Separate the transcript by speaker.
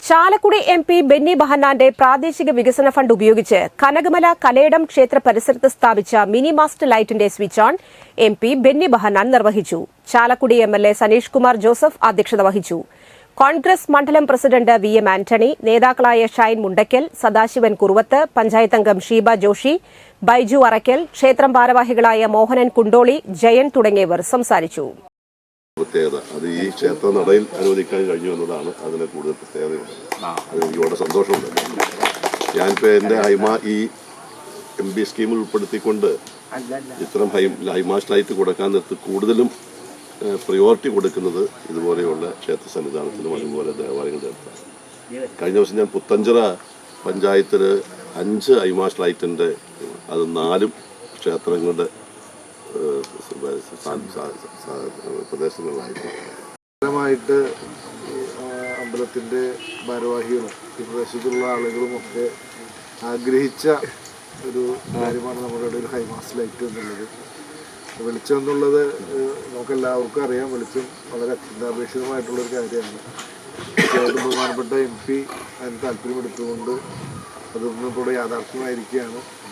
Speaker 1: Chalakudy MP Benny ബെഹന്നാന്റെ പ്രാദേശിക വികസന fund ഉപയോഗിച്ച് കനകമല കലേടം ക്ഷേത്ര പരിസരത്ത് സ്ഥാപിച്ച മിനി മാസ്റ്റ് ലൈറ്റിന്റെ switch on MP Benny Behanan നിർവഹിച്ചു. ചാലക്കുടി MLA സനീഷ് കുമാർ ജോസഫ് അധ്യക്ഷത വഹിച്ചു. കോൺഗ്രസ് മണ്ഡലം പ്രസിഡന്റ് VM ആന്റണി, നേതാക്കളായ ഷൈൻ മുണ്ടയ്ക്കൽ, സദാശിവൻ കുറുവത്ത്, പഞ്ചായത്ത് അംഗം ഷീബ ജോഷി, ബൈജു അറയ്ക്കൽ, ക്ഷേത്രം ഭാരവാഹികളായ മോഹനൻ കുണ്ടോളി, ജയൻ തുടങ്ങിയവർ സംസാരിച്ചു.
Speaker 2: പ്രത്യേകത അത് ഈ ക്ഷേത്ര നടയിൽ അനുവദിക്കാൻ കഴിഞ്ഞു എന്നതാണ് അതിന് കൂടുതൽ പ്രത്യേകതയുണ്ട്. അത് എനിക്ക് വളരെ സന്തോഷമുണ്ട്. ഞാനിപ്പോൾ എൻ്റെ ഈ MP സ്കീമിൽ ഉൾപ്പെടുത്തിക്കൊണ്ട് ഇത്തരം ഹൈമാസ്റ്റ് ലൈറ്റ് കൊടുക്കാൻ നിർത്തി കൂടുതലും പ്രിയോറിറ്റി കൊടുക്കുന്നത് ഇതുപോലെയുള്ള ക്ഷേത്ര സന്നിധാനത്തിനും അതുപോലെ ദേവാലയങ്ങളുടെ അടുത്താണ്. കഴിഞ്ഞ ദിവസം ഞാൻ പുത്തഞ്ചിറ പഞ്ചായത്തിൽ 5 ഹൈമാസ്റ്റ് ലൈറ്റിൻ്റെ അത് 4 ക്ഷേത്രങ്ങളുടെ
Speaker 3: പ്രദേശങ്ങളിലായിട്ട് അമ്പലത്തിൻ്റെ ഭാരവാഹികളും ഈ പ്രദേശത്തുള്ള ആളുകളും ഒക്കെ ആഗ്രഹിച്ച ഒരു കാര്യമാണ് നമ്മുടെ ഇവിടെ ഒരു ഹൈമാസ്റ്റ് ലൈറ്റ് എന്നുള്ളത്. വെളിച്ചം എന്നുള്ളത് നമുക്കെല്ലാവർക്കും അറിയാം. വെളിച്ചം വളരെ അത്യന്താപേക്ഷിതമായിട്ടുള്ളൊരു കാര്യമാണ്. ബഹുമാനപ്പെട്ട MP അതിന് താല്പര്യമെടുത്തുകൊണ്ട് അതൊന്നും കൂടെ യാഥാർത്ഥ്യമായിരിക്കുകയാണ്.